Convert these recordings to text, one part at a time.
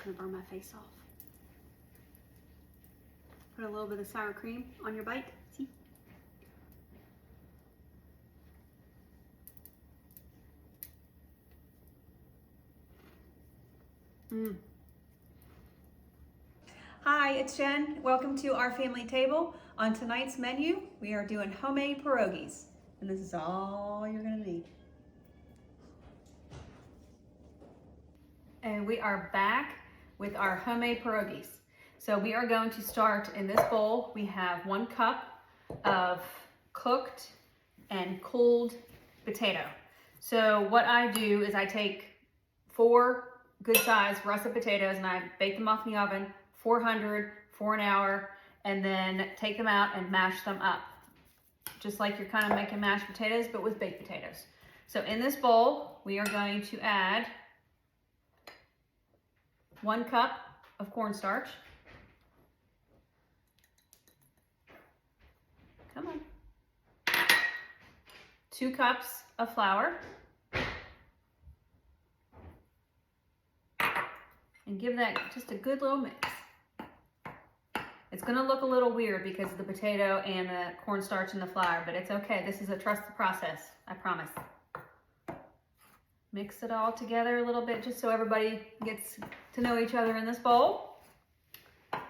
gonna burn my face off. Put a little bit of sour cream on your bite. See? Hi, it's Jen. Welcome to our family table. On tonight's menu, we are doing homemade pierogis. And this is all you're gonna need. And we are back with our homemade pierogis. So we are going to start in this bowl. We have 1 cup of cooked and cooled potato. So what I do is I take 4 good sized russet potatoes and I bake them off in the oven, 400 for an hour, and then take them out and mash them up. Just like you're kind of making mashed potatoes, but with baked potatoes. So in this bowl, we are going to add 1 cup of cornstarch. Come on. 2 cups of flour. And give that just a good little mix. It's gonna look a little weird because of the potato and the cornstarch and the flour, but it's okay. This is a trusted process, I promise. Mix it all together a little bit just so everybody gets to know each other in this bowl. I'm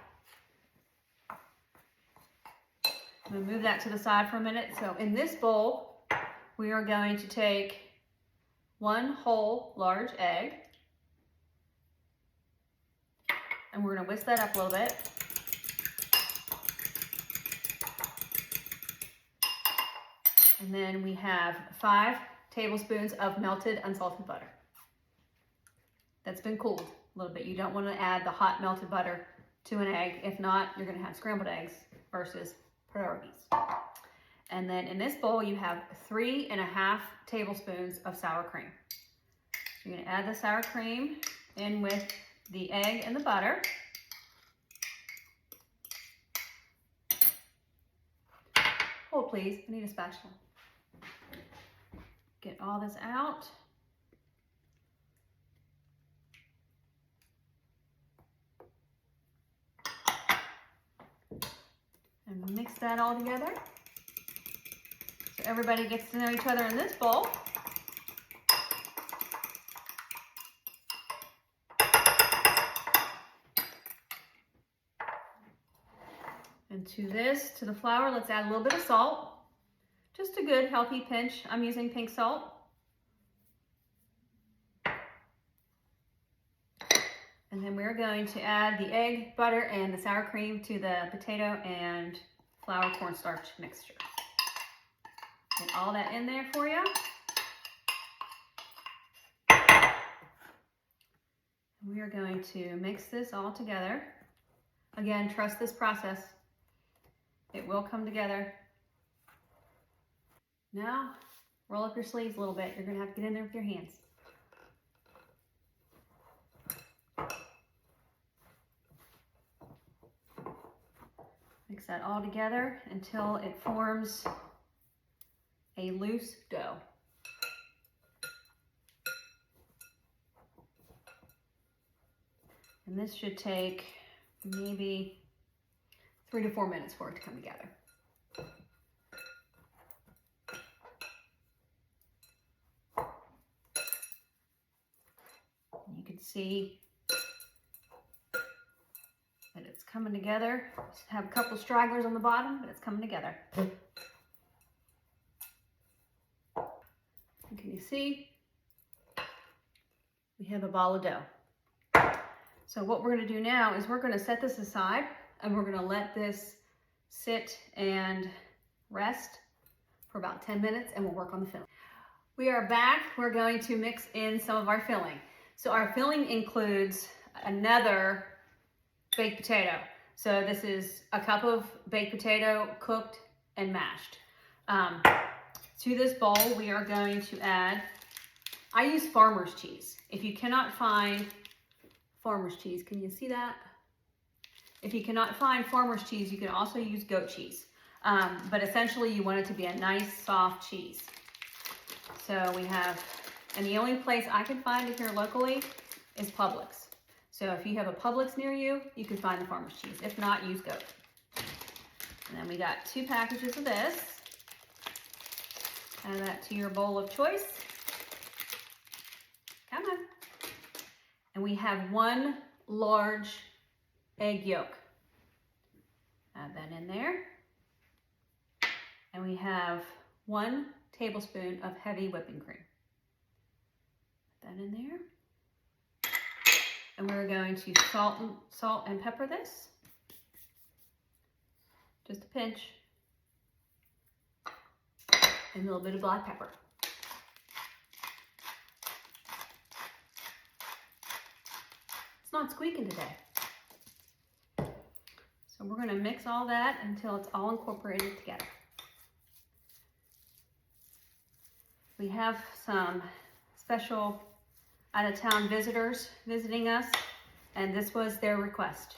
gonna move that to the side for a minute. So in this bowl, we are going to take 1 whole large egg. And we're gonna whisk that up a little bit. And then we have 5 tablespoons of melted unsalted butter. That's been cooled a little bit. You don't want to add the hot melted butter to an egg. If not, you're going to have scrambled eggs versus pierogis. And then in this bowl, you have 3.5 tablespoons of sour cream. You're going to add the sour cream in with the egg and the butter. Hold please, I need a spatula. Get all this out. And mix that all together. So everybody gets to know each other in this bowl. And to the flour, let's add a little bit of salt. Just a good healthy pinch. I'm using pink salt. And then we're going to add the egg, butter, and the sour cream to the potato and flour cornstarch mixture. Get all that in there for you. We are going to mix this all together. Again, trust this process. It will come together. Now, roll up your sleeves a little bit. You're gonna have to get in there with your hands. Mix that all together until it forms a loose dough. And this should take maybe 3 to 4 minutes for it to come together. You can see that it's coming together. Just have a couple stragglers on the bottom, but it's coming together. And can you see? We have a ball of dough. So what we're going to do now is we're going to set this aside and we're going to let this sit and rest for about 10 minutes and we'll work on the filling. We are back. We're going to mix in some of our filling. So our filling includes another baked potato. So this is a cup of baked potato cooked and mashed. To this bowl, we are going to add, I use farmer's cheese. If you cannot find farmer's cheese, can you see that? If you cannot find farmer's cheese, you can also use goat cheese. But essentially you want it to be a nice soft cheese. So we have, and the only place I can find it here locally is Publix. So if you have a Publix near you, you can find the farmer's cheese. If not, use goat. And then we got 2 packages of this. Add that to your bowl of choice. Come on. And we have 1 large egg yolk. Add that in there. And we have 1 tablespoon of heavy whipping cream. Put that in there. And we're going to salt and pepper this. Just a pinch. And a little bit of black pepper. It's not squeaking today. So we're going to mix all that until it's all incorporated together. We have some special out-of-town visitors visiting us, and this was their request.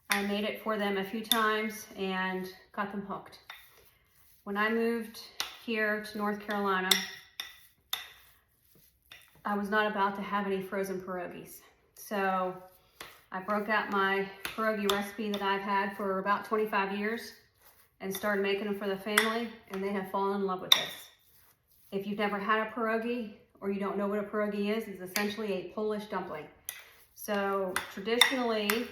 I made it for them a few times and got them hooked. When I moved here to North Carolina, I was not about to have any frozen pierogies. So I broke out my pierogi recipe that I've had for about 25 years and started making them for the family, and they have fallen in love with this. If you've never had a pierogi or you don't know what a pierogi is, it's essentially a Polish dumpling. So traditionally,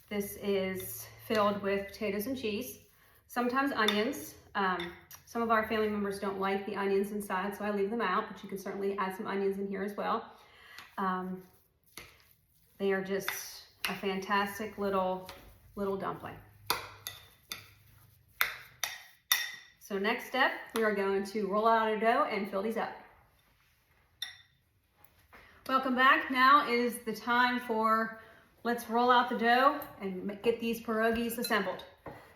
this is filled with potatoes and cheese, sometimes onions. Some of our family members don't like the onions inside, so I leave them out, but you can certainly add some onions in here as well. They are just a fantastic little dumpling. So next step, we are going to roll out our dough and fill these up. Welcome back. Now is the time for, let's roll out the dough and get these pierogis assembled.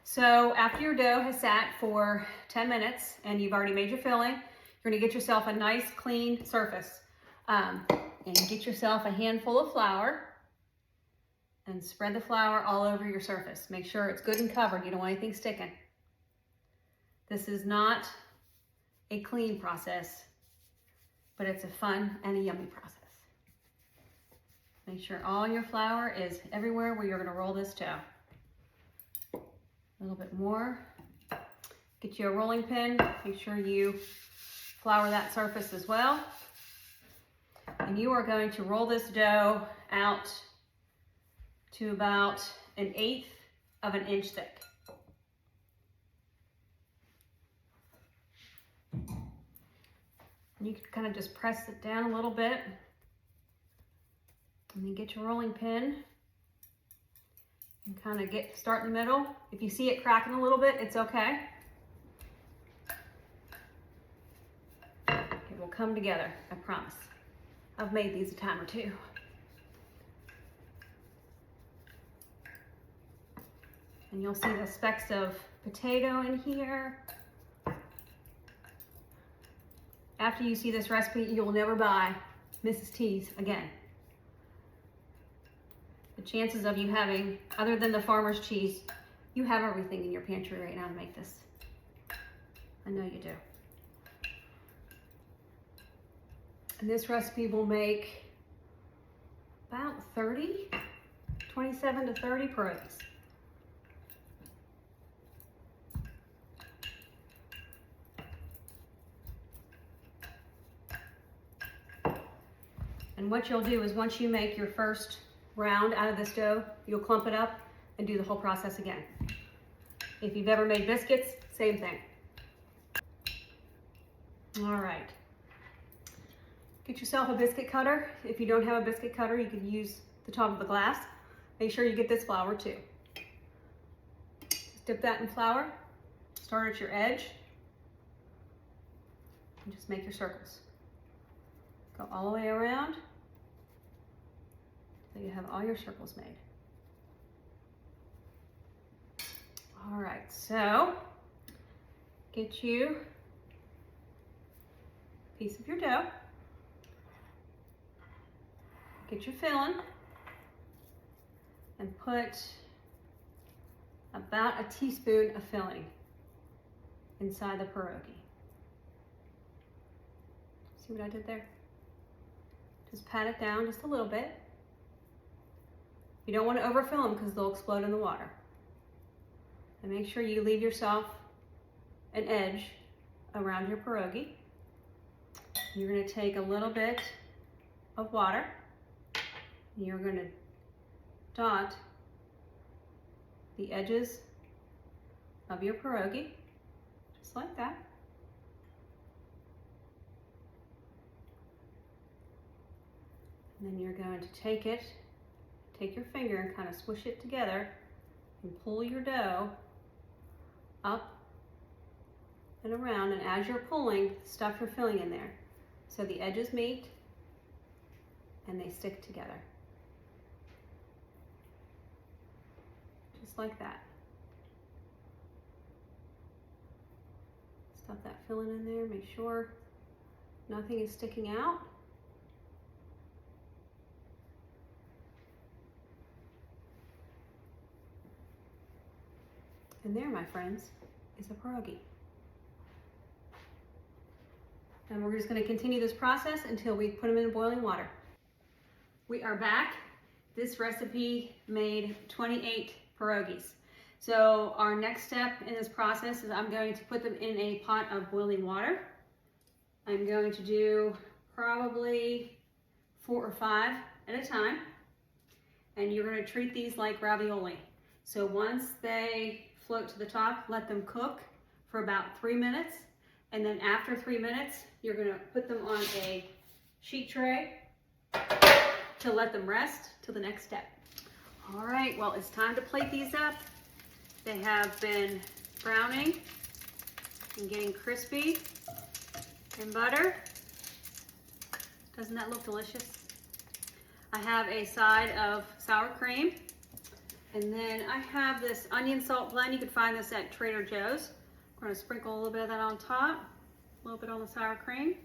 So after your dough has sat for 10 minutes and you've already made your filling, you're gonna get yourself a nice clean surface. And get yourself a handful of flour and spread the flour all over your surface. Make sure it's good and covered. You don't want anything sticking. This is not a clean process, but it's a fun and a yummy process. Make sure all your flour is everywhere where you're gonna roll this dough. A little bit more. Get you a rolling pin. Make sure you flour that surface as well. And you are going to roll this dough out to about 1/8 of an inch thick. You can kind of just press it down a little bit. And then get your rolling pin and kind of start in the middle. If you see it cracking a little bit, it's okay. It will come together, I promise. I've made these a time or two. And you'll see the specks of potato in here. After you see this recipe, you'll never buy Mrs. T's again. The chances of you having, other than the farmer's cheese, you have everything in your pantry right now to make this. I know you do. And this recipe will make about 27 to 30 pierogies. And what you'll do is once you make your first round out of this dough, you'll clump it up and do the whole process again. If you've ever made biscuits, same thing. All right. Get yourself a biscuit cutter. If you don't have a biscuit cutter, you can use the top of the glass. Make sure you get this flour too. Just dip that in flour, start at your edge, and just make your circles. Go all the way around so you have all your circles made. All right, so get you a piece of your dough. Get your filling and put about a teaspoon of filling inside the pierogi. See what I did there? Just pat it down just a little bit. You don't want to overfill them because they'll explode in the water. And make sure you leave yourself an edge around your pierogi. You're going to take a little bit of water. And you're going to dot the edges of your pierogi, just like that. And then you're going to take your finger and kind of squish it together and pull your dough up and around, and as you're pulling, stuff your filling in there. So the edges meet and they stick together. Just like that. Stuff that filling in there, make sure nothing is sticking out. And there, my friends, is a pierogi. And we're just going to continue this process until we put them in boiling water. We are back. This recipe made 28 pierogis. So our next step in this process is I'm going to put them in a pot of boiling water. I'm going to do probably 4 or 5 at a time. And you're going to treat these like ravioli. So once they float to the top, let them cook for about 3 minutes. And then after 3 minutes, you're going to put them on a sheet tray to let them rest till the next step. All right, well, it's time to plate these up. They have been browning and getting crispy in butter. Doesn't that look delicious? I have a side of sour cream. And then I have this onion salt blend. You can find this at Trader Joe's. We're going to sprinkle a little bit of that on top, a little bit on the sour cream.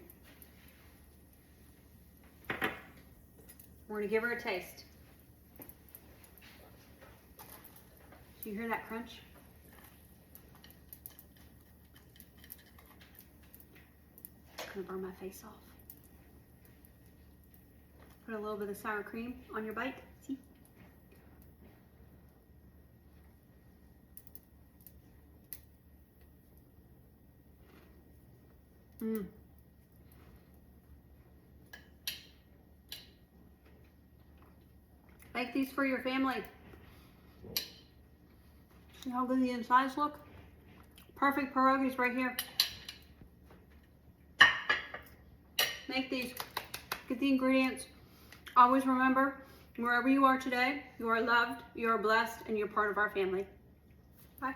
We're going to give her a taste. Do you hear that crunch? It's going to burn my face off. Put a little bit of sour cream on your bite. See? Mmm. Make these for your family. See how good the insides look? Perfect pierogies right here. Make these. Get the ingredients. Always remember, wherever you are today, you are loved, you are blessed, and you're part of our family. Bye.